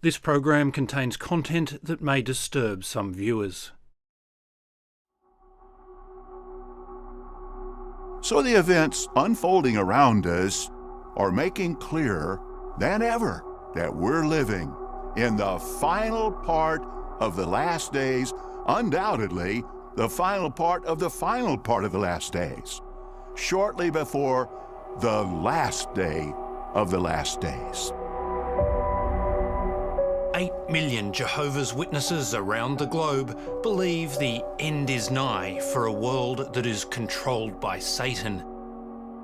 This program contains content that may disturb some viewers. So the events unfolding around us are making clearer than ever that we're living in the final part of the last days, undoubtedly the final part of the final part of the last days, shortly before the last day of the last days. 8 million Jehovah's Witnesses around the globe believe the end is nigh for a world that is controlled by Satan,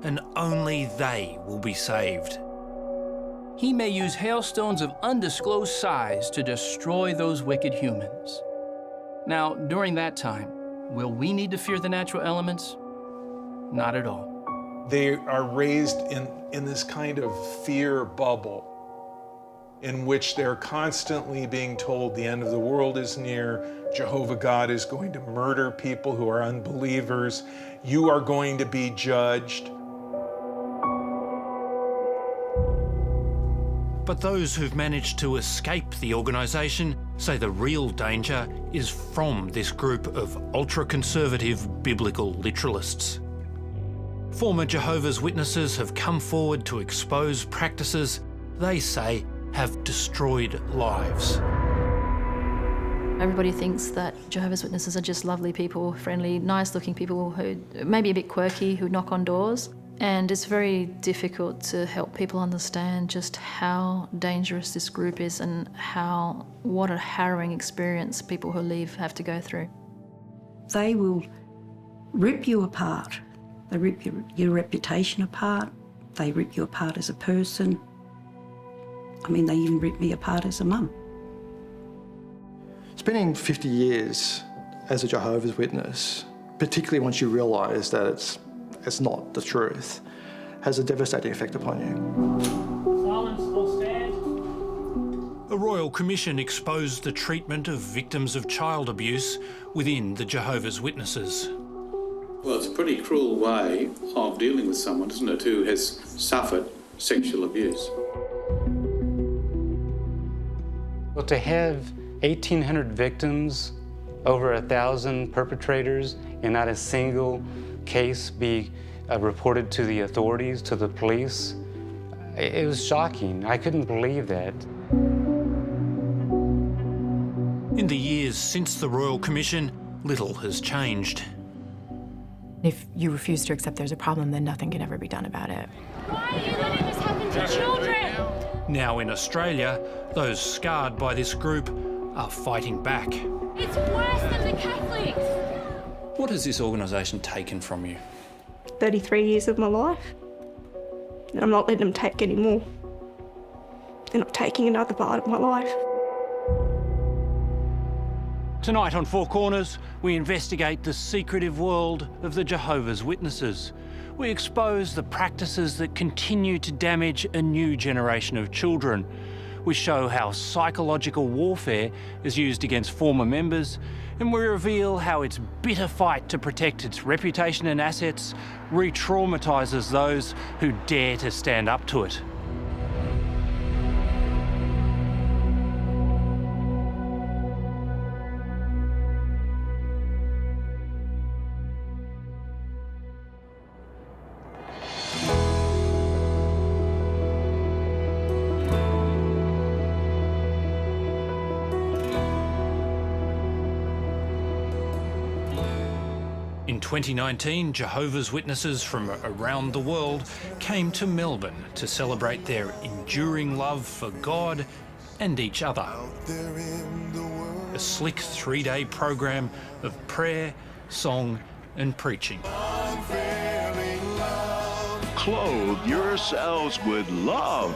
and only they will be saved. He may use hailstones of undisclosed size to destroy those wicked humans. Now, during that time, will we need to fear the natural elements? Not at all. They are raised in this kind of fear bubble in which they're constantly being told the end of the world is near, Jehovah God is going to murder people who are unbelievers, you are going to be judged. But those who've managed to escape the organisation say the real danger is from this group of ultra-conservative biblical literalists. Former Jehovah's Witnesses have come forward to expose practices they say have destroyed lives. Everybody thinks that Jehovah's Witnesses are just lovely people, friendly, nice-looking people who may be a bit quirky, who knock on doors. And it's very difficult to help people understand just how dangerous this group is and what a harrowing experience people who leave have to go through. They will rip you apart. They rip your reputation apart. They rip you apart as a person. I mean, they even ripped me apart as a mum. Spending 50 years as a Jehovah's Witness, particularly once you realise that it's not the truth, has a devastating effect upon you. Silence or stand. A Royal Commission exposed the treatment of victims of child abuse within the Jehovah's Witnesses. Well, it's a pretty cruel way of dealing with someone, isn't it, who has suffered sexual abuse. Well, to have 1,800 victims, over 1,000 perpetrators, and not a single case be reported to the authorities, to the police, it was shocking. I couldn't believe that. In the years since the Royal Commission, little has changed. If you refuse to accept there's a problem, then nothing can ever be done about it. Why are you letting this happen to children? Now in Australia, those scarred by this group are fighting back. It's worse than the Catholics. What has this organisation taken from you? 33 years of my life, and I'm not letting them take any more. They're not taking another part of my life. Tonight on Four Corners, we investigate the secretive world of the Jehovah's Witnesses. We expose the practices that continue to damage a new generation of children. We show how psychological warfare is used against former members, and we reveal how its bitter fight to protect its reputation and assets re-traumatises those who dare to stand up to it. In 2019, Jehovah's Witnesses from around the world came to Melbourne to celebrate their enduring love for God and each other. A slick 3-day program of prayer, song and preaching. Clothe yourselves with love,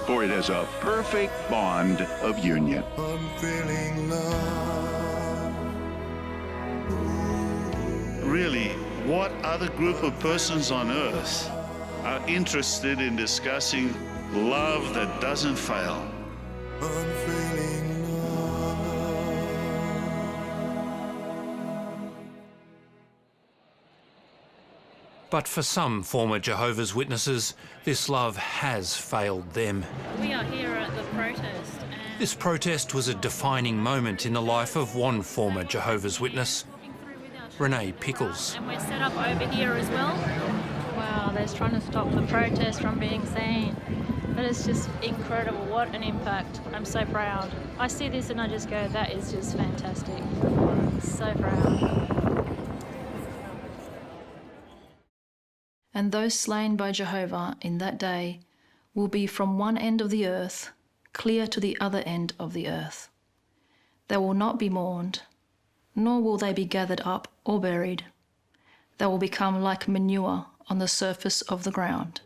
for it is a perfect bond of union. Unfailing love. Really, what other group of persons on earth are interested in discussing love that doesn't fail? Unfailing love. But for some former Jehovah's Witnesses, this love has failed them. We are here at the protest. This protest was a defining moment in the life of one former Jehovah's Witness, Renee Pickles. And we're set up over here as well. Wow, they're trying to stop the protest from being seen. But it's just incredible. What an impact. I'm so proud. I see this and I just go, that is just fantastic. So proud. And those slain by Johavah in that day will be from one end of the earth clear to the other end of the earth. They will not be mourned, nor will they be gathered up or buried. They will become like manure on the surface of the ground.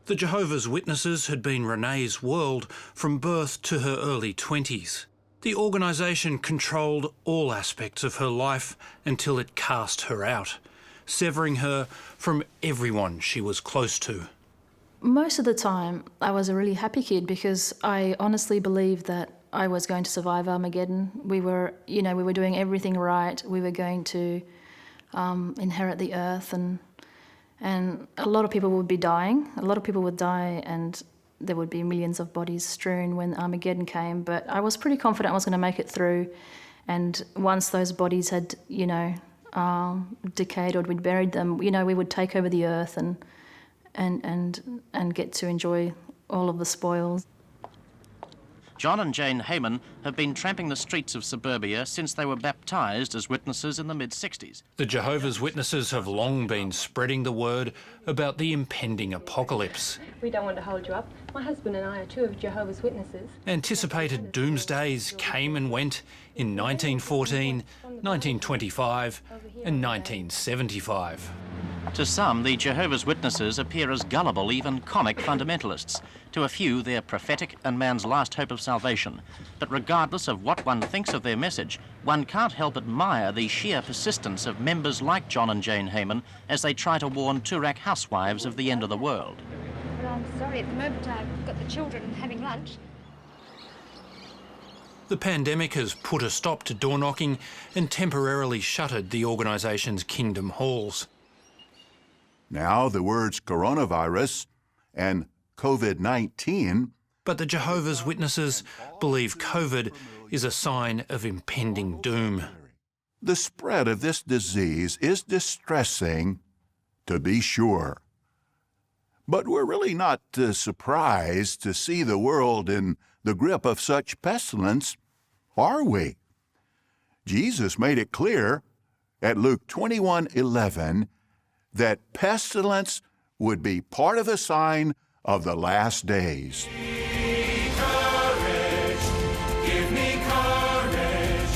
The Jehovah's Witnesses had been Renee's world from birth to her early 20s. The organisation controlled all aspects of her life until it cast her out, severing her from everyone she was close to. Most of the time, I was a really happy kid because I honestly believed that I was going to survive Armageddon. We were doing everything right. We were going to inherit the earth, and a lot of people would be dying. A lot of people would die, and there would be millions of bodies strewn when Armageddon came. But I was pretty confident I was going to make it through. And once those bodies had, decayed or we'd buried them, we would take over the earth and get to enjoy all of the spoils. John and Jane Heyman have been tramping the streets of suburbia since they were baptised as witnesses in the mid-60s. The Jehovah's Witnesses have long been spreading the word about the impending apocalypse. We don't want to hold you up. My husband and I are two of Jehovah's Witnesses. Anticipated doomsdays came and went in 1914, 1925 and 1975. To some, the Jehovah's Witnesses appear as gullible, even comic fundamentalists. To a few, they're prophetic and man's last hope of salvation. But regardless of what one thinks of their message, one can't help admire the sheer persistence of members like John and Jane Heyman as they try to warn Turak housewives of the end of the world. Well, I'm sorry, at the moment I've got the children having lunch. The pandemic has put a stop to door knocking and temporarily shuttered the organisation's Kingdom halls. Now the words coronavirus and COVID-19. But the Jehovah's Witnesses believe COVID is a sign of impending doom. The spread of this disease is distressing, to be sure. But we're really not surprised to see the world in the grip of such pestilence, are we? Jesus made it clear at Luke 21:11 that pestilence would be part of the sign of the last days. Give me courage,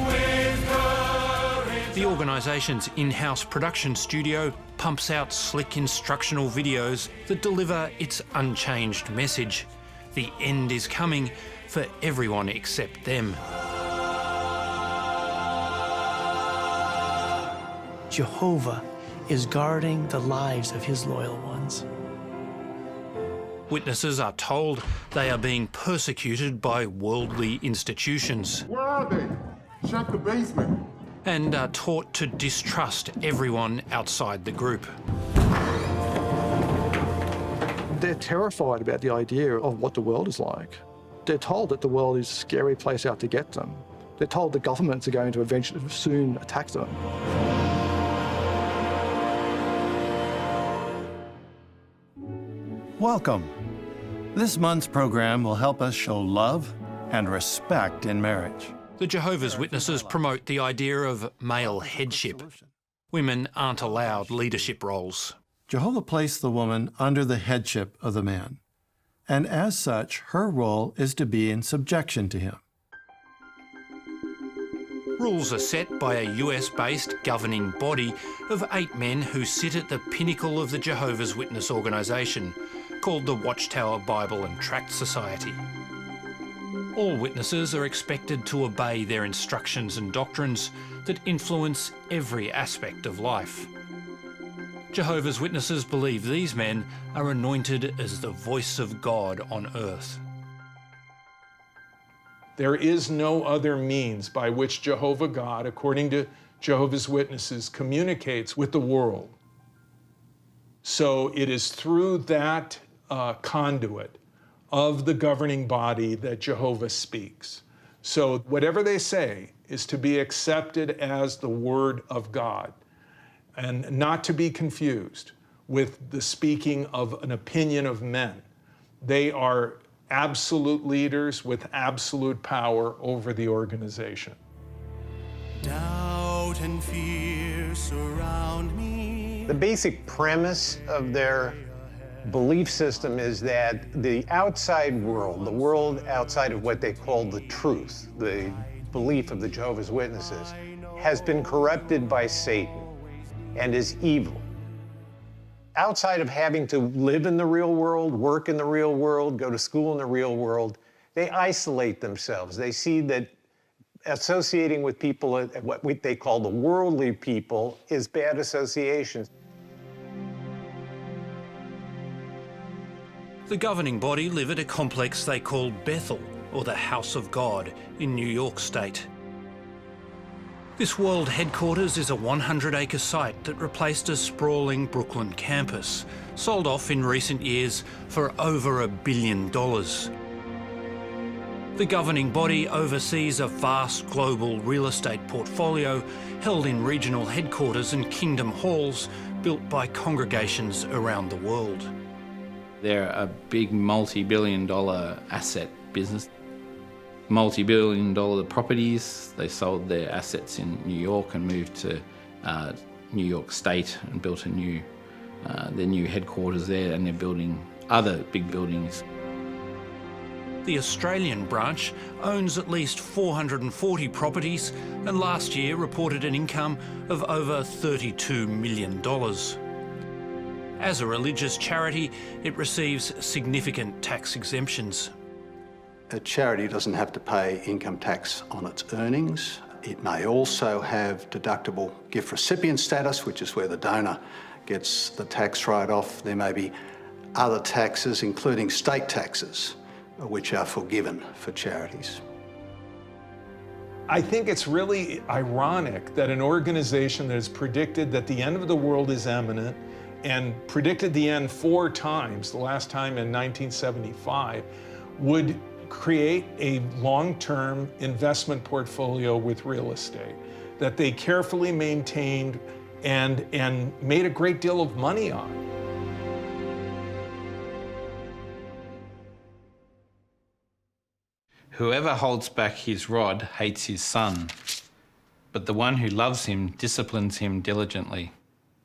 with courage. The organisation's in-house production studio pumps out slick instructional videos that deliver its unchanged message. The end is coming for everyone except them. Johavah is guarding the lives of his loyal ones. Witnesses are told they are being persecuted by worldly institutions. Where are they? Check the basement. And are taught to distrust everyone outside the group. They're terrified about the idea of what the world is like. They're told that the world is a scary place out to get them. They're told the governments are going to eventually soon attack them. Welcome. This month's program will help us show love and respect in marriage. The Jehovah's Witnesses promote the idea of male headship. Women aren't allowed leadership roles. Jehovah placed the woman under the headship of the man, and as such, her role is to be in subjection to him. Rules are set by a US-based governing body of 8 men who sit at the pinnacle of the Jehovah's Witness organisation, called the Watchtower Bible and Tract Society. All witnesses are expected to obey their instructions and doctrines that influence every aspect of life. Jehovah's Witnesses believe these men are anointed as the voice of God on earth. There is no other means by which Jehovah God, according to Jehovah's Witnesses communicates with the world. So it is through that conduit of the governing body that Jehovah speaks. So whatever they say is to be accepted as the word of God and not to be confused with the speaking of an opinion of men. They are absolute leaders with absolute power over the organization. Doubt and fear surround me. The basic premise of their belief system is that the outside world, the world outside of what they call the truth, the belief of the Jehovah's Witnesses, has been corrupted by Satan and is evil. Outside of having to live in the real world, work in the real world, go to school in the real world, they isolate themselves. They see that associating with people, what they call the worldly people, is bad association. The governing body live at a complex they call Bethel, or the House of God, in New York State. This world headquarters is a 100-acre site that replaced a sprawling Brooklyn campus, sold off in recent years for over $1 billion. The governing body oversees a vast global real estate portfolio held in regional headquarters and kingdom halls built by congregations around the world. They're a big multi-billion-dollar asset business. Multi-billion-dollar properties. They sold their assets in New York and moved to New York State and built their new headquarters there, and they're building other big buildings. The Australian branch owns at least 440 properties and last year reported an income of over $32 million. As a religious charity, it receives significant tax exemptions. A charity doesn't have to pay income tax on its earnings. It may also have deductible gift recipient status, which is where the donor gets the tax write-off. There may be other taxes, including state taxes, which are forgiven for charities. I think it's really ironic that an organization that has predicted that the end of the world is imminent and predicted the end 4 times, the last time in 1975, would create a long-term investment portfolio with real estate that they carefully maintained and made a great deal of money on. Whoever holds back his rod hates his son, but the one who loves him disciplines him diligently.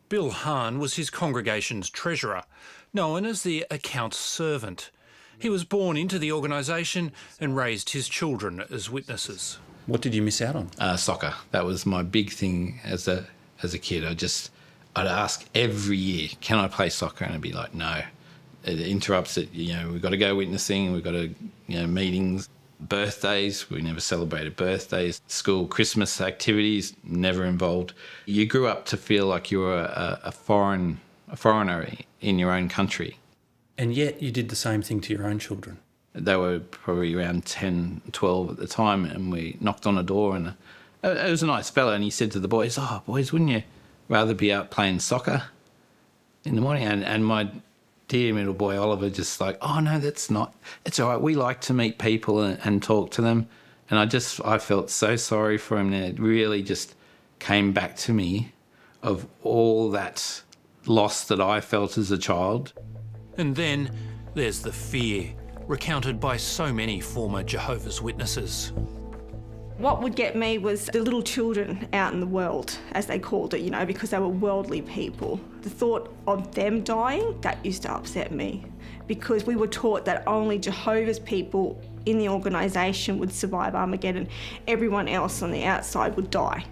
Bill Hahn was his congregation's treasurer, known as the accounts servant. He was born into the organisation and raised his children as witnesses. What did you miss out on? Soccer. That was my big thing as a kid. I'd ask every year, can I play soccer? And I'd be like, no. It interrupts it. We've got to go witnessing, we've got to, meetings. Birthdays, we never celebrated birthdays. School Christmas activities, never involved. You grew up to feel like you were a foreigner in your own country. And yet you did the same thing to your own children. They were probably around 10, 12 at the time, and we knocked on a door, and it was a nice fella, and he said to the boys, "Oh, boys, wouldn't you rather be out playing soccer in the morning?" And my dear middle boy Oliver just like, "Oh no, that's not, it's all right, we like to meet people and talk to them." And I felt so sorry for him, and it really just came back to me of all that loss that I felt as a child. And then there's the fear, recounted by so many former Jehovah's Witnesses. What would get me was the little children out in the world, as they called it, because they were worldly people. The thought of them dying, that used to upset me, because we were taught that only Jehovah's people in the organisation would survive Armageddon. Everyone else on the outside would die.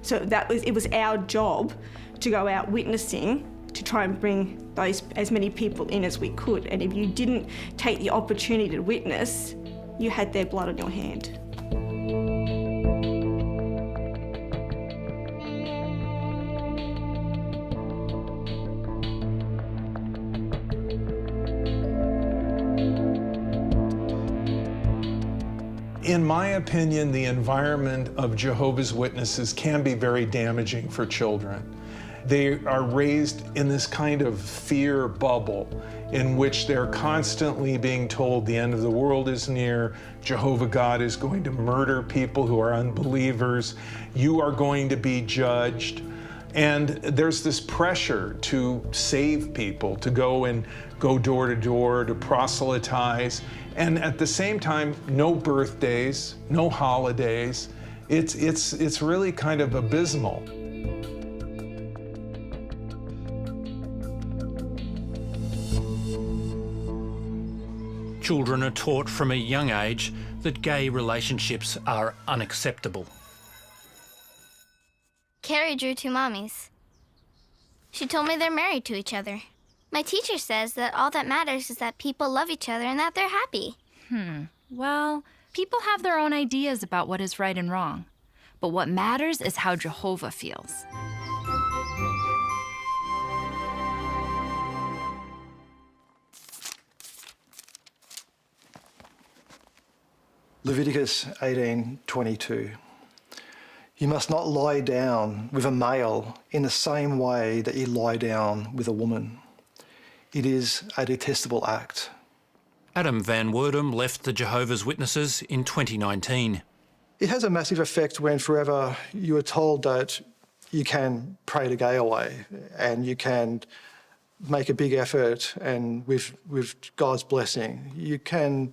So it was our job to go out witnessing to try and bring as many people in as we could. And if you didn't take the opportunity to witness, you had their blood on your hand. In my opinion, the environment of Jehovah's Witnesses can be very damaging for children. They are raised in this kind of fear bubble in which they're constantly being told the end of the world is near, Jehovah God is going to murder people who are unbelievers, you are going to be judged. And there's this pressure to save people, to go door to door, to proselytize. And at the same time, no birthdays, no holidays. It's really kind of abysmal. Children are taught from a young age that gay relationships are unacceptable. Carrie drew two mommies. She told me they're married to each other. My teacher says that all that matters is that people love each other and that they're happy. Well, people have their own ideas about what is right and wrong. But what matters is how Jehovah feels. Leviticus 18:22. You must not lie down with a male in the same way that you lie down with a woman. It is a detestable act. Adam Van Werdum left the Jehovah's Witnesses in 2019. It has a massive effect when forever you are told that you can pray the gay away and you can make a big effort, and with God's blessing, you can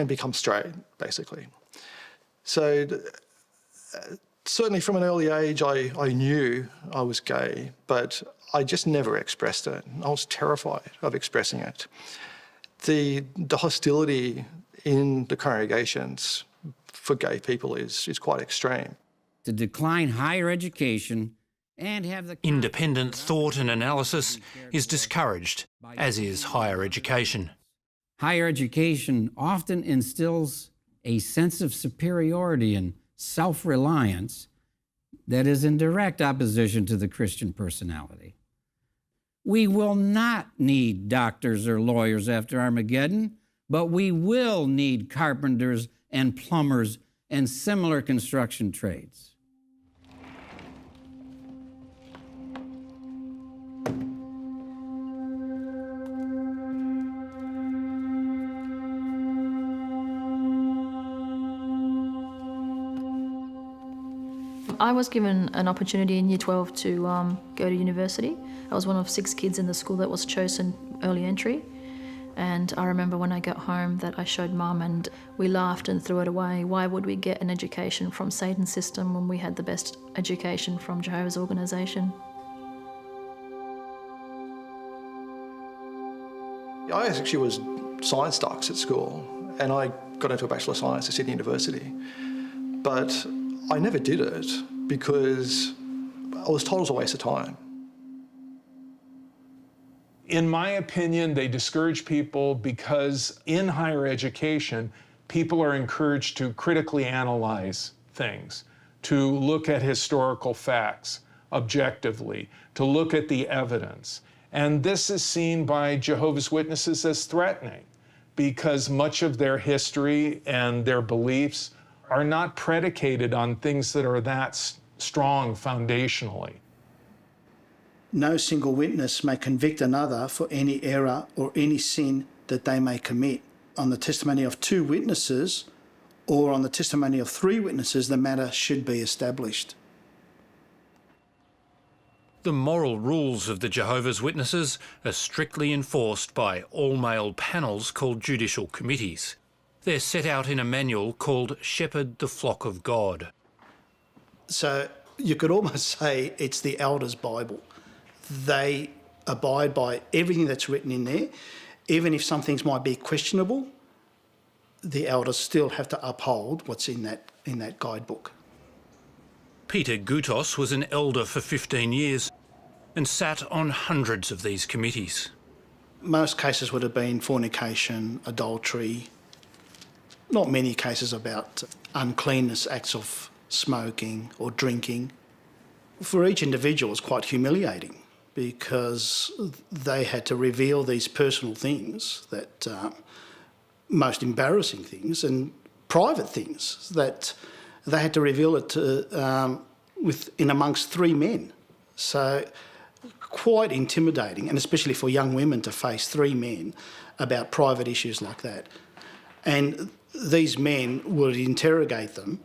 become straight, basically. So certainly from an early age, I knew I was gay, but I just never expressed it. I was terrified of expressing it. The hostility in the congregations for gay people is quite extreme. To decline higher education and have the independent thought and analysis is discouraged, as is higher education. Higher education often instills a sense of superiority and self-reliance that is in direct opposition to the Christian personality. We will not need doctors or lawyers after Armageddon, but we will need carpenters and plumbers and similar construction trades. I was given an opportunity in Year 12 to go to university. I was one of 6 kids in the school that was chosen early entry. And I remember when I got home that I showed Mum and we laughed and threw it away. Why would we get an education from Satan's system when we had the best education from Jehovah's organisation? I actually was science docs at school, and I got into a Bachelor of Science at Sydney University. But I never did it because I was told it was a waste of time. In my opinion, they discourage people because in higher education, people are encouraged to critically analyze things, to look at historical facts objectively, to look at the evidence. And this is seen by Jehovah's Witnesses as threatening because much of their history and their beliefs are not predicated on things that are that strong foundationally. No single witness may convict another for any error or any sin that they may commit. On the testimony of 2 witnesses or on the testimony of 3 witnesses, the matter should be established. The moral rules of the Jehovah's Witnesses are strictly enforced by all-male panels called judicial committees. They're set out in a manual called Shepherd the Flock of God. So you could almost say it's the Elders' Bible. They abide by everything that's written in there. Even if some things might be questionable, the elders still have to uphold what's in that guidebook. Peter Gutos was an elder for 15 years and sat on hundreds of these committees. Most cases would have been fornication, adultery, not many cases about uncleanness, acts of smoking or drinking. For each individual, it's quite humiliating because they had to reveal these personal things, that most embarrassing things, and private things that they had to reveal it in amongst 3 men. So quite intimidating, and especially for young women to face 3 men about private issues like that. And these men would interrogate them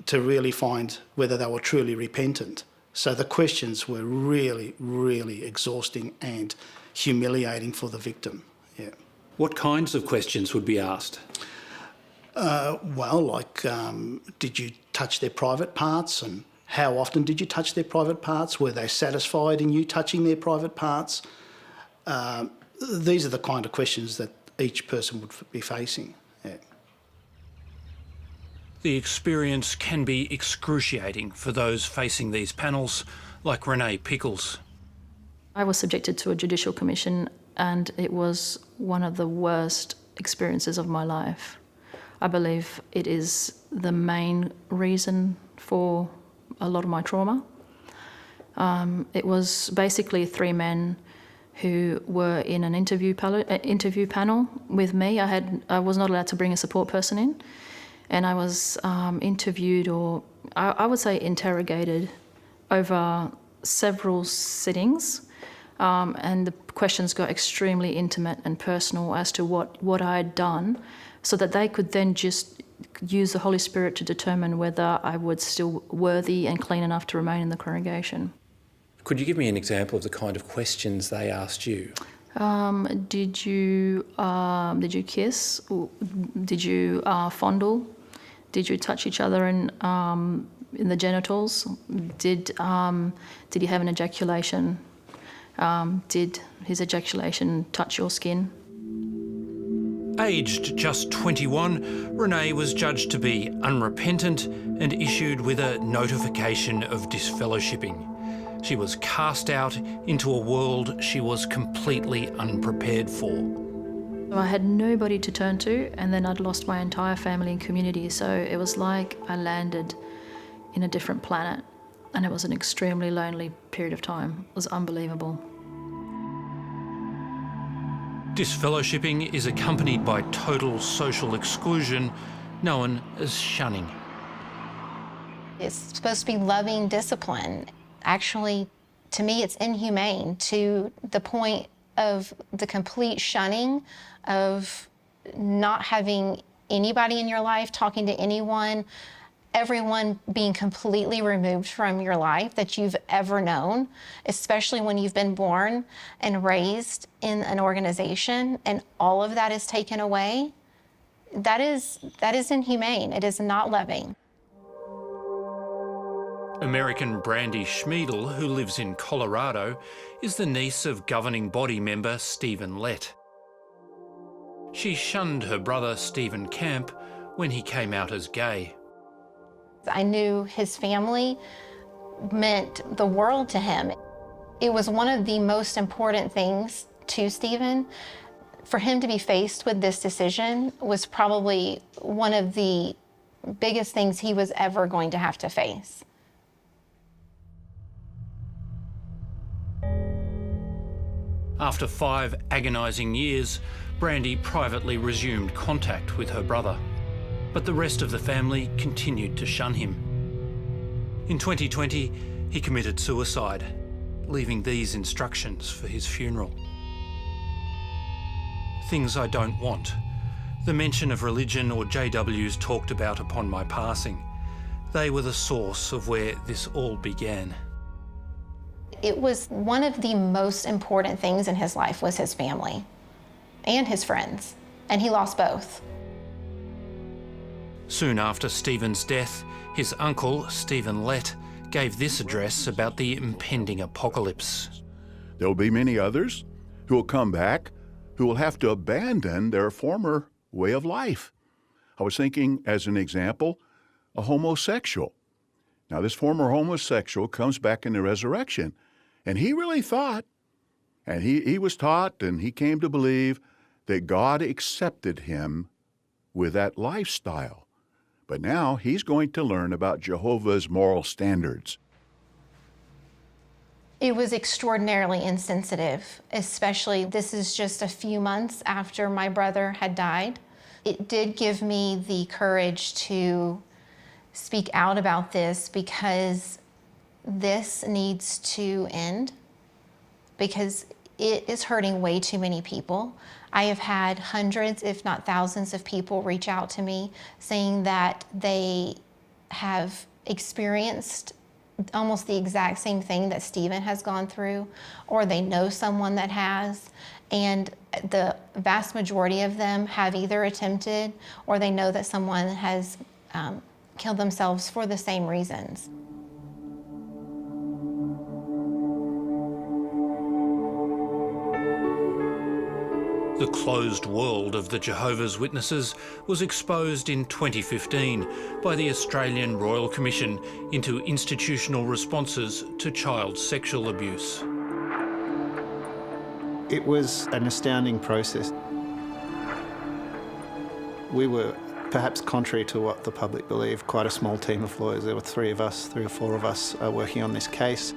to really find whether they were truly repentant. So the questions were really, really exhausting and humiliating for the victim. Yeah. What kinds of questions would be asked? Did you touch their private parts, and how often did you touch their private parts? Were they satisfied in you touching their private parts? These are the kind of questions that each person would be facing. Yeah. The experience can be excruciating for those facing these panels, like Renee Pickles. I was subjected to a judicial commission, and it was one of the worst experiences of my life. I believe it is the main reason for a lot of my trauma. It was basically 3 men who were in an interview panel with me. I was not allowed to bring a support person in, and I was interviewed, or I would say interrogated, over several sittings, and the questions got extremely intimate and personal as to what I had done, so that they could then just use the Holy Spirit to determine whether I was still worthy and clean enough to remain in the congregation. Could you give me an example of the kind of questions they asked you? Did you kiss? Did you fondle? Did you touch each other in the genitals? Did he have an ejaculation? Did his ejaculation touch your skin? Aged just 21, Renee was judged to be unrepentant and issued with a notification of disfellowshipping. She was cast out into a world she was completely unprepared for. I had nobody to turn to, and then I'd lost my entire family and community, so it was like I landed in a different planet, and it was an extremely lonely period of time. It was unbelievable. Disfellowshipping is accompanied by total social exclusion, known as shunning. It's supposed to be loving discipline. Actually, to me, it's inhumane to the point of the complete shunning, of not having anybody in your life, talking to anyone, everyone being completely removed from your life that you've ever known, especially when you've been born and raised in an organization, and all of that is taken away. That is inhumane. It is not loving. American Brandy Schmiedel, who lives in Colorado, is the niece of governing body member Stephen Lett. She shunned her brother Stephen Camp when he came out as gay. I knew his family meant the world to him. It was one of the most important things to Stephen. For him to be faced with this decision was probably one of the biggest things he was ever going to have to face. After 5 agonising years, Brandy privately resumed contact with her brother, but the rest of the family continued to shun him. In 2020, he committed suicide, leaving these instructions for his funeral. Things I don't want. The mention of religion or JWs talked about upon my passing. They were the source of where this all began. It was one of the most important things in his life was his family and his friends, and he lost both. Soon after Stephen's death, his uncle, Stephen Lett, gave this address about the impending apocalypse. There will be many others who will come back, who will have to abandon their former way of life. I was thinking, as an example, a homosexual. Now, this former homosexual comes back in the resurrection, and he really thought, and he was taught, and he came to believe that God accepted him with that lifestyle. But now he's going to learn about Jehovah's moral standards. It was extraordinarily insensitive, especially this is just a few months after my brother had died. It did give me the courage to speak out about this because this needs to end, because it is hurting way too many people. I have had hundreds, if not thousands, of people reach out to me saying that they have experienced almost the exact same thing that Stephen has gone through, or they know someone that has, and the vast majority of them have either attempted or they know that someone has killed themselves for the same reasons. The closed world of the Jehovah's Witnesses was exposed in 2015 by the Australian Royal Commission into institutional responses to child sexual abuse. It was an astounding process. We were, perhaps contrary to what the public believed, quite a small team of lawyers. There were three or four of us working on this case.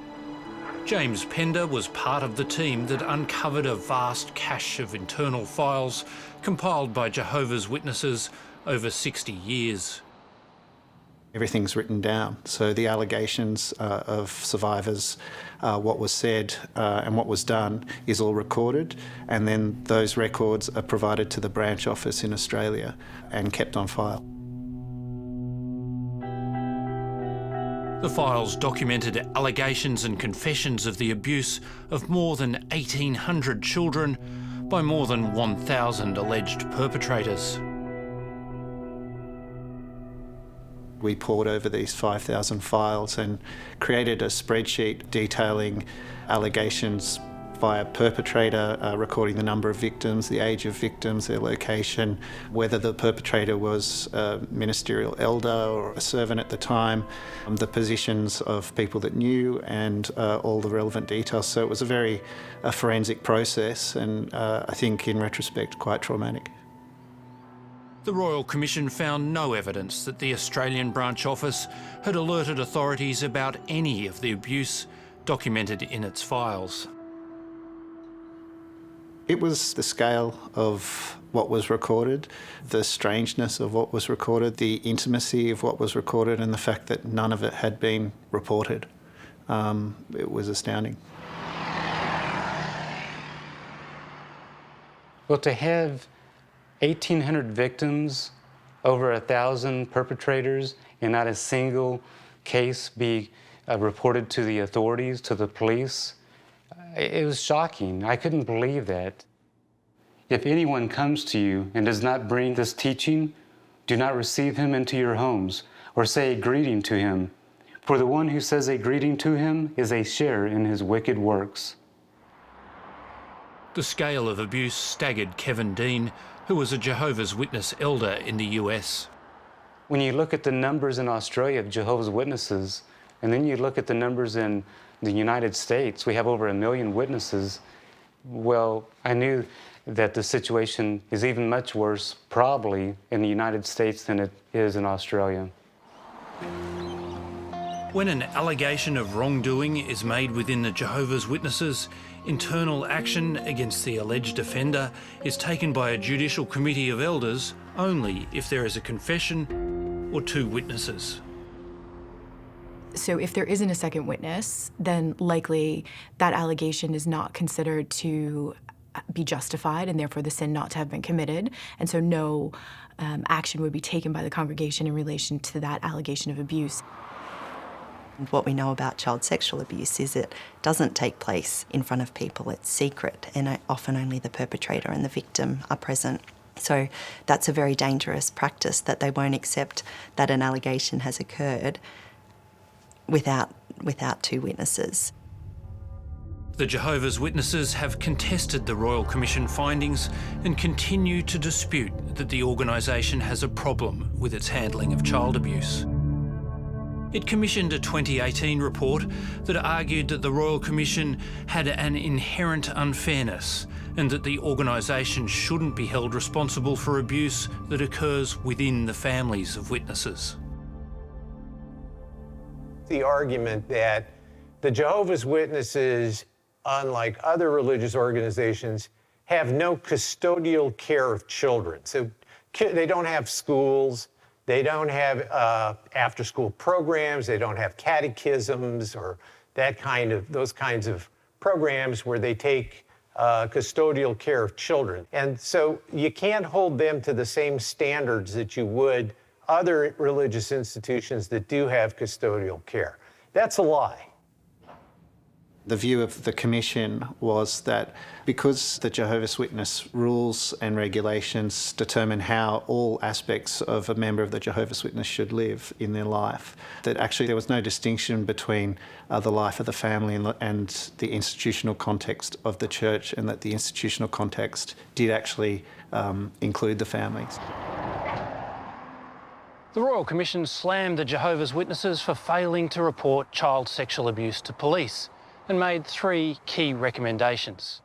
James Pender was part of the team that uncovered a vast cache of internal files compiled by Jehovah's Witnesses over 60 years. Everything's written down, so the allegations of survivors, what was said and what was done is all recorded, and then those records are provided to the branch office in Australia and kept on file. The files documented allegations and confessions of the abuse of more than 1,800 children by more than 1,000 alleged perpetrators. We pored over these 5,000 files and created a spreadsheet detailing allegations by a perpetrator, recording the number of victims, the age of victims, their location, whether the perpetrator was a ministerial elder or a servant at the time, the positions of people that knew, and all the relevant details. So it was a very forensic process, and I think in retrospect quite traumatic. The Royal Commission found no evidence that the Australian branch office had alerted authorities about any of the abuse documented in its files. It was the scale of what was recorded, the strangeness of what was recorded, the intimacy of what was recorded, and the fact that none of it had been reported. It was astounding. Well, to have 1,800 victims, over 1,000 perpetrators, and not a single case be reported to the authorities, to the police, it was shocking. I couldn't believe that. If anyone comes to you and does not bring this teaching, do not receive him into your homes or say a greeting to him. For the one who says a greeting to him is a share in his wicked works. The scale of abuse staggered Kevin Dean, who was a Jehovah's Witness elder in the US. When you look at the numbers in Australia of Jehovah's Witnesses, and then you look at the numbers in the United States, we have over 1 million witnesses. Well, I knew that the situation is even much worse, probably, in the United States than it is in Australia. When an allegation of wrongdoing is made within the Jehovah's Witnesses, internal action against the alleged offender is taken by a judicial committee of elders only if there is a confession or 2 witnesses. So if there isn't a second witness, then likely that allegation is not considered to be justified and therefore the sin not to have been committed. And so no action would be taken by the congregation in relation to that allegation of abuse. What we know about child sexual abuse is it doesn't take place in front of people, it's secret, and often only the perpetrator and the victim are present. So that's a very dangerous practice, that they won't accept that an allegation has occurred without 2 witnesses. The Jehovah's Witnesses have contested the Royal Commission findings and continue to dispute that the organisation has a problem with its handling of child abuse. It commissioned a 2018 report that argued that the Royal Commission had an inherent unfairness and that the organisation shouldn't be held responsible for abuse that occurs within the families of witnesses. The argument that the Jehovah's Witnesses, unlike other religious organizations, have no custodial care of children. So They don't have schools. They don't have after-school programs. They don't have catechisms or those kinds of programs where they take custodial care of children. And so you can't hold them to the same standards that you would other religious institutions that do have custodial care. That's a lie. The view of the Commission was that because the Jehovah's Witness rules and regulations determine how all aspects of a member of the Jehovah's Witness should live in their life, that actually there was no distinction between the life of the family and the institutional context of the church, and that the institutional context did actually include the families. The Royal Commission slammed the Jehovah's Witnesses for failing to report child sexual abuse to police and made 3 key recommendations.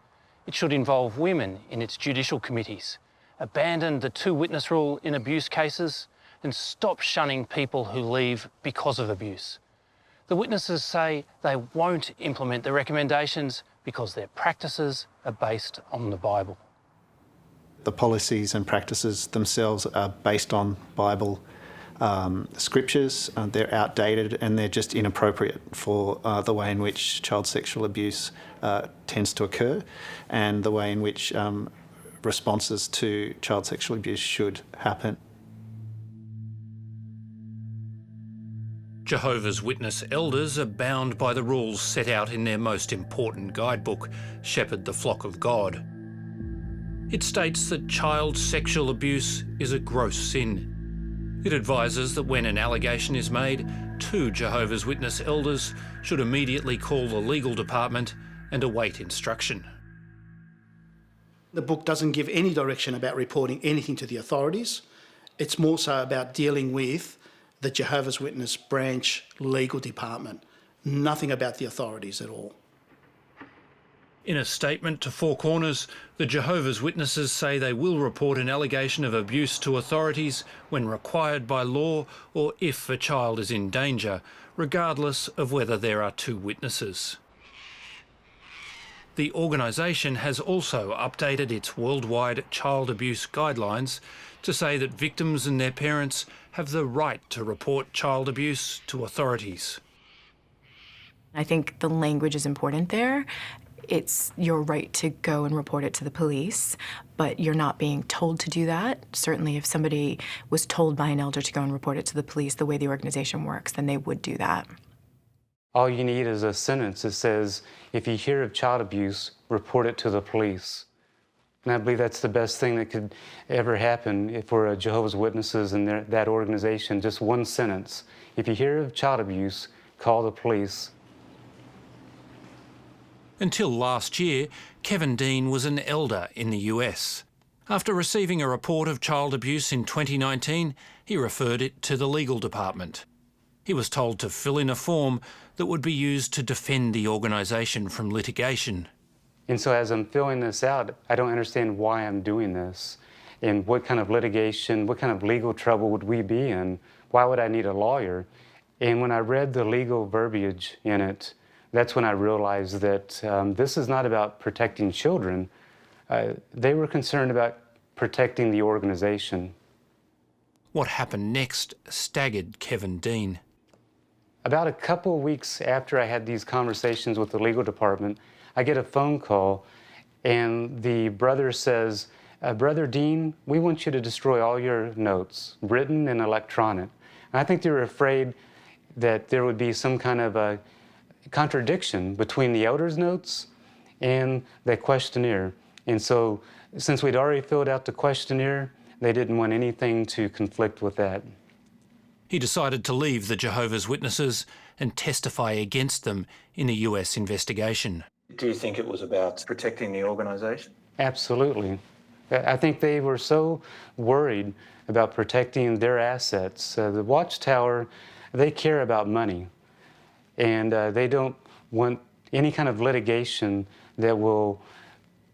It should involve women in its judicial committees, abandon the 2-witness rule in abuse cases, and stop shunning people who leave because of abuse. The witnesses say they won't implement the recommendations because their practices are based on the Bible. The policies and practices themselves are based on Bible scriptures. They're outdated and they're just inappropriate for the way in which child sexual abuse tends to occur, and the way in which responses to child sexual abuse should happen. Jehovah's Witness elders are bound by the rules set out in their most important guidebook, Shepherd the Flock of God. It states that child sexual abuse is a gross sin. It advises that when an allegation is made, 2 Jehovah's Witness elders should immediately call the legal department and await instruction. The book doesn't give any direction about reporting anything to the authorities. It's more so about dealing with the Jehovah's Witness branch legal department. Nothing about the authorities at all. In a statement to Four Corners, the Jehovah's Witnesses say they will report an allegation of abuse to authorities when required by law or if a child is in danger, regardless of whether there are 2 witnesses. The organisation has also updated its worldwide child abuse guidelines to say that victims and their parents have the right to report child abuse to authorities. I think the language is important there. It's your right to go and report it to the police, but you're not being told to do that. Certainly if somebody was told by an elder to go and report it to the police the way the organisation works, then they would do that. All you need is a sentence that says, if you hear of child abuse, report it to the police. And I believe that's the best thing that could ever happen for Jehovah's Witnesses and that organization, just one sentence. If you hear of child abuse, call the police. Until last year, Kevin Dean was an elder in the US. After receiving a report of child abuse in 2019, he referred it to the legal department. He was told to fill in a form that would be used to defend the organisation from litigation. And so as I'm filling this out, I don't understand why I'm doing this and what kind of litigation, what kind of legal trouble would we be in? Why would I need a lawyer? And when I read the legal verbiage in it, that's when I realized that this is not about protecting children. They were concerned about protecting the organization. What happened next staggered Kevin Dean. About a couple of weeks after I had these conversations with the legal department, I get a phone call and the brother says, Brother Dean, we want you to destroy all your notes, written and electronic. And I think they were afraid that there would be some kind of a contradiction between the elders' notes and the questionnaire. And so since we'd already filled out the questionnaire, they didn't want anything to conflict with that. He decided to leave the Jehovah's Witnesses and testify against them in a US investigation. Do you think it was about protecting the organisation? Absolutely. I think they were so worried about protecting their assets. The Watchtower, they care about money, and they don't want any kind of litigation that will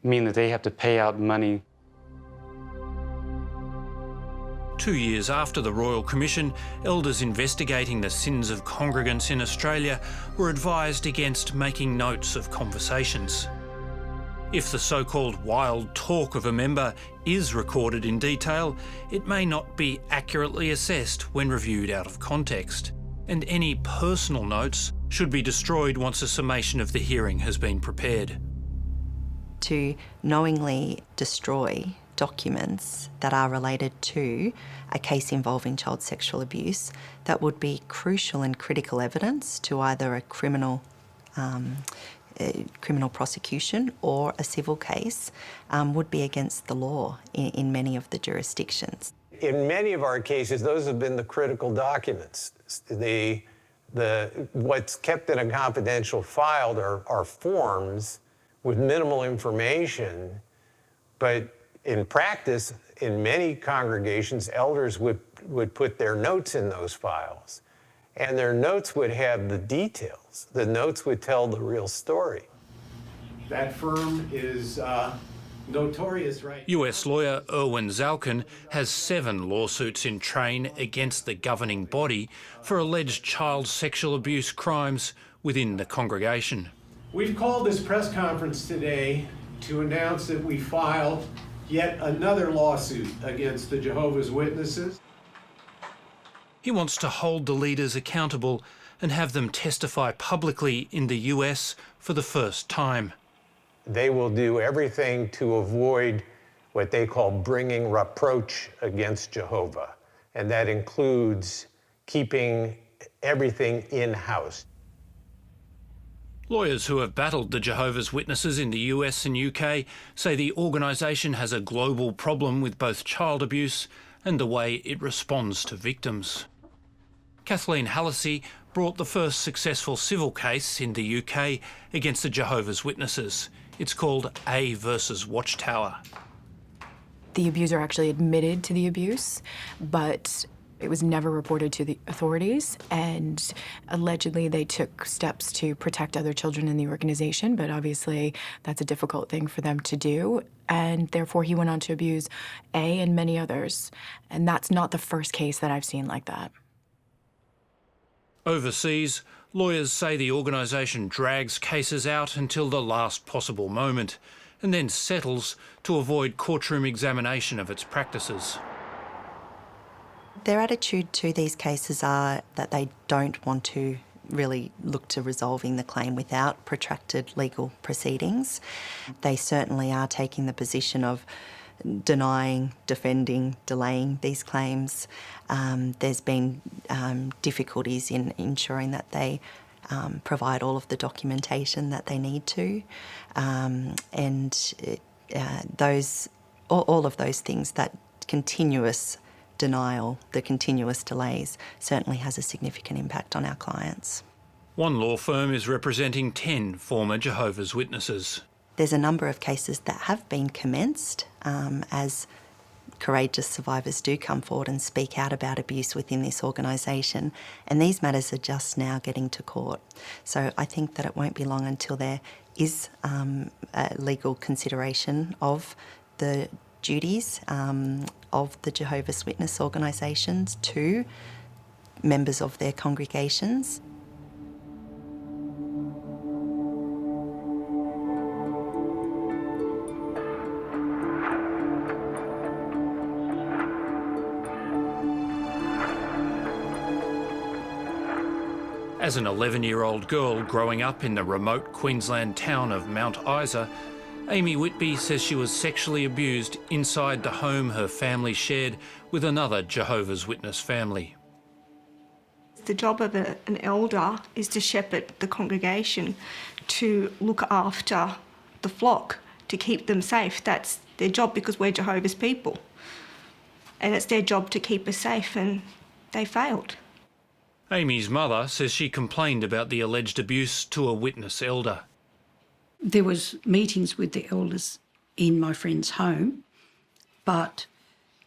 mean that they have to pay out money. 2 years after the Royal Commission, elders investigating the sins of congregants in Australia were advised against making notes of conversations. If the so-called wild talk of a member is recorded in detail, it may not be accurately assessed when reviewed out of context, and any personal notes should be destroyed once a summation of the hearing has been prepared. To knowingly destroy documents that are related to a case involving child sexual abuse, that would be crucial and critical evidence to either a criminal prosecution or a civil case, would be against the law in many of the jurisdictions. In many of our cases, those have been the critical documents. What's kept in a confidential file are forms with minimal information, but in practice, in many congregations, elders would put their notes in those files, and their notes would have the details. The notes would tell the real story. That firm is notorious, right? US lawyer Erwin Zalkin has 7 lawsuits in train against the governing body for alleged child sexual abuse crimes within the congregation. We've called this press conference today to announce that we filed yet another lawsuit against the Jehovah's Witnesses. He wants to hold the leaders accountable and have them testify publicly in the US for the first time. They will do everything to avoid what they call bringing reproach against Jehovah, and that includes keeping everything in-house. Lawyers who have battled the Jehovah's Witnesses in the US and UK say the organisation has a global problem with both child abuse and the way it responds to victims. Kathleen Hallisey brought the first successful civil case in the UK against the Jehovah's Witnesses. It's called A versus Watchtower. The abuser actually admitted to the abuse, but it was never reported to the authorities, and allegedly they took steps to protect other children in the organization, but obviously that's a difficult thing for them to do, and therefore he went on to abuse A and many others, and that's not the first case that I've seen like that. Overseas, lawyers say the organisation drags cases out until the last possible moment and then settles to avoid courtroom examination of its practices. Their attitude to these cases are that they don't want to really look to resolving the claim without protracted legal proceedings. They certainly are taking the position of denying, defending, delaying these claims. There's been difficulties in ensuring that they provide all of the documentation that they need to, all of those things, that continuous denial, the continuous delays, certainly has a significant impact on our clients. One law firm is representing 10 former Jehovah's Witnesses. There's a number of cases that have been commenced as courageous survivors do come forward and speak out about abuse within this organisation, and these matters are just now getting to court. So I think that it won't be long until there is a legal consideration of the duties of the Jehovah's Witness organisations to members of their congregations. As an 11-year-old girl growing up in the remote Queensland town of Mount Isa, Amy Whitby says she was sexually abused inside the home her family shared with another Jehovah's Witness family. The job of an elder is to shepherd the congregation, to look after the flock, to keep them safe. That's their job, because we're Jehovah's people. And it's their job to keep us safe, and they failed. Amy's mother says she complained about the alleged abuse to a witness elder. There was meetings with the elders in my friend's home, but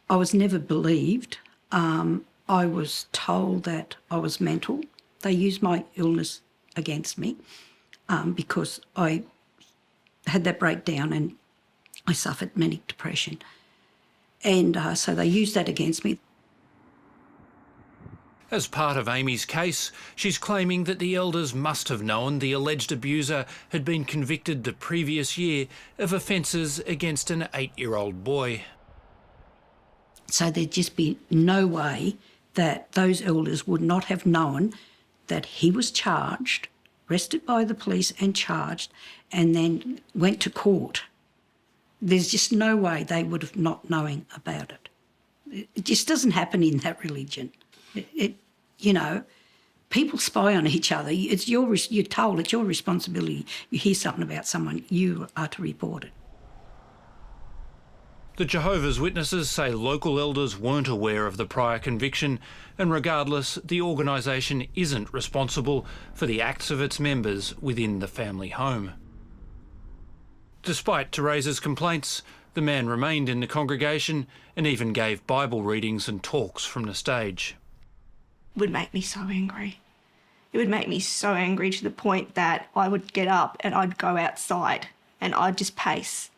I was never believed. I was told that I was mental. They used my illness against me because I had that breakdown and I suffered manic depression. And so they used that against me. As part of Amy's case, she's claiming that the elders must have known the alleged abuser had been convicted the previous year of offences against an 8-year-old boy. So there'd just be no way that those elders would not have known that he was charged, arrested by the police and charged, and then went to court. There's just no way they would have not knowing about it. It just doesn't happen in that religion. You know, people spy on each other. You're told it's your responsibility. You hear something about someone, you are to report it. The Jehovah's Witnesses say local elders weren't aware of the prior conviction, and regardless, the organisation isn't responsible for the acts of its members within the family home. Despite Teresa's complaints, the man remained in the congregation and even gave Bible readings and talks from the stage. It would make me so angry. It would make me so angry to the point that I would get up and I'd go outside and I'd just pace.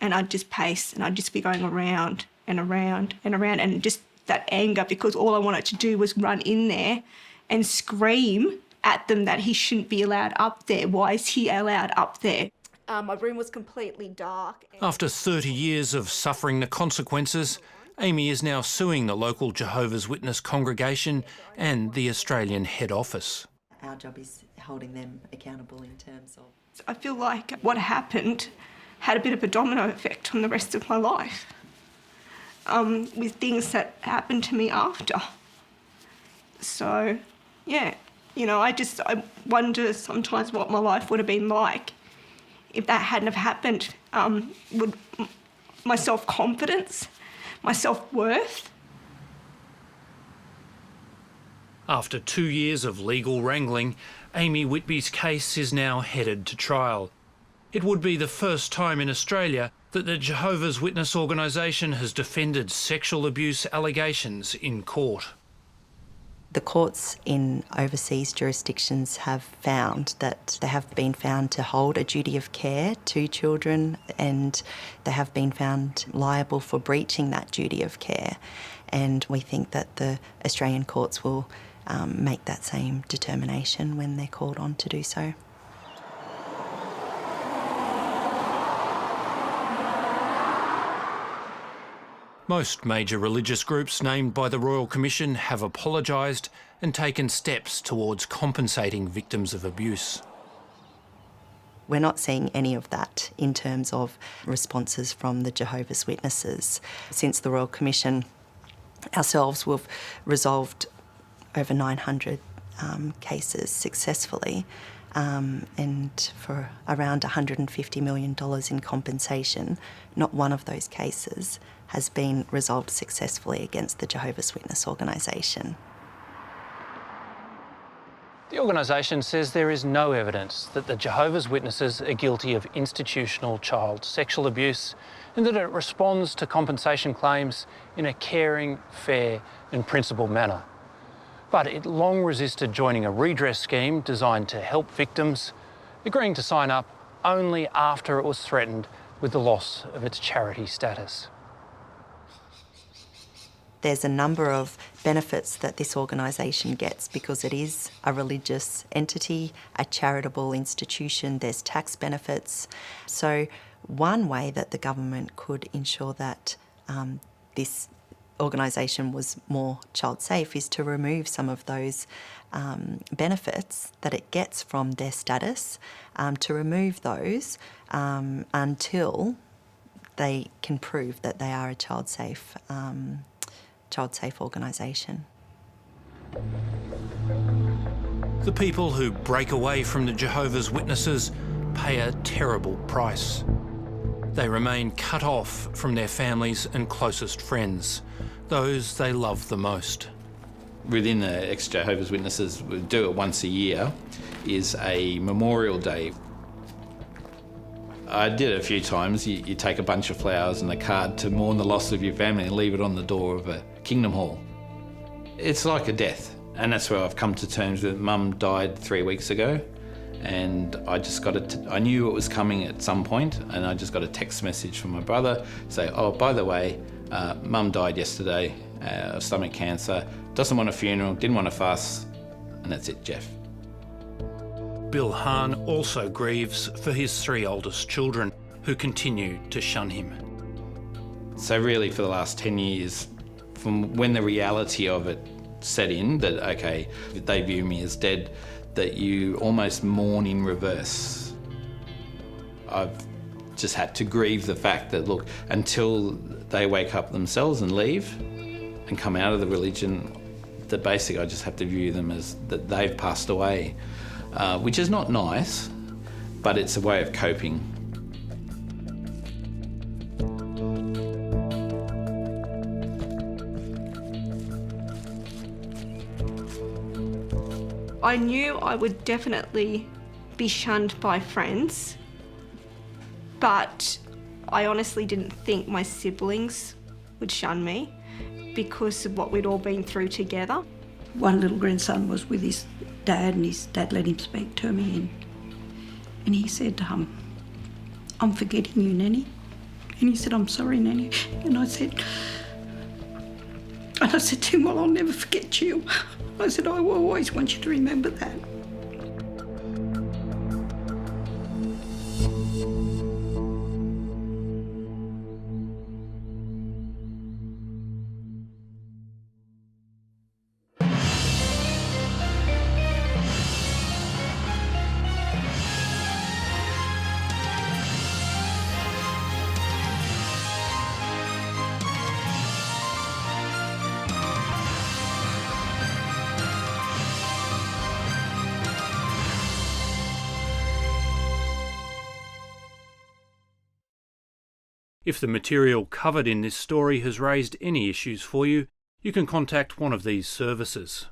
And I'd just pace and I'd just be going around and around and around, and just that anger, because all I wanted to do was run in there and scream at them that he shouldn't be allowed up there. Why is he allowed up there? My room was completely dark. After 30 years of suffering the consequences, Amy is now suing the local Jehovah's Witness congregation and the Australian head office. Our job is holding them accountable in terms of... I feel like what happened had a bit of a domino effect on the rest of my life, with things that happened to me after. So, yeah, you know, I wonder sometimes what my life would have been like if that hadn't have happened. Would my self-confidence, my self-worth. After 2 years of legal wrangling, Amy Whitby's case is now headed to trial. It would be the first time in Australia that the Jehovah's Witness organisation has defended sexual abuse allegations in court. The courts in overseas jurisdictions have found that they have been found to hold a duty of care to children, and they have been found liable for breaching that duty of care. And we think that the Australian courts will make that same determination when they're called on to do so. Most major religious groups named by the Royal Commission have apologised and taken steps towards compensating victims of abuse. We're not seeing any of that in terms of responses from the Jehovah's Witnesses. Since the Royal Commission, ourselves, we've resolved over 900 cases successfully, and for around $150 million in compensation. Not one of those cases has been resolved successfully against the Jehovah's Witness organisation. The organisation says there is no evidence that the Jehovah's Witnesses are guilty of institutional child sexual abuse, and that it responds to compensation claims in a caring, fair and principled manner. But it long resisted joining a redress scheme designed to help victims, agreeing to sign up only after it was threatened with the loss of its charity status. There's a number of benefits that this organisation gets because it is a religious entity, a charitable institution. There's tax benefits. So one way that the government could ensure that this organisation was more child safe is to remove some of those benefits that it gets from their status, to remove those until they can prove that they are a child safe organisation. The people who break away from the Jehovah's Witnesses pay a terrible price. They remain cut off from their families and closest friends, those they love the most. Within the ex-Jehovah's Witnesses, we do it once a year, is a Memorial Day. I did it a few times. You take a bunch of flowers and a card to mourn the loss of your family and leave it on the door of a Kingdom Hall. It's like a death, and that's where I've come to terms with. Mum died 3 weeks ago, and I just got I knew it was coming at some point, and I just got a text message from my brother saying, "Oh, by the way, Mum died yesterday of stomach cancer. Doesn't want a funeral, didn't want a fuss, and that's it, Jeff. Bill Hahn also grieves for his 3 oldest children who continue to shun him. So really for the last 10 years, from when the reality of it set in, that okay, they view me as dead, that you almost mourn in reverse. I've just had to grieve the fact that, look, until they wake up themselves and leave and come out of the religion, that basically I just have to view them as that they've passed away, which is not nice, but it's a way of coping. I knew I would definitely be shunned by friends, but I honestly didn't think my siblings would shun me because of what we'd all been through together. One little grandson was with his dad, and his dad let him speak to me, and he said, I'm forgetting you, Nanny. And he said, I'm sorry, Nanny. And I said to him, well, I'll never forget you. I said, I will always want you to remember that. If the material covered in this story has raised any issues for you, you can contact one of these services.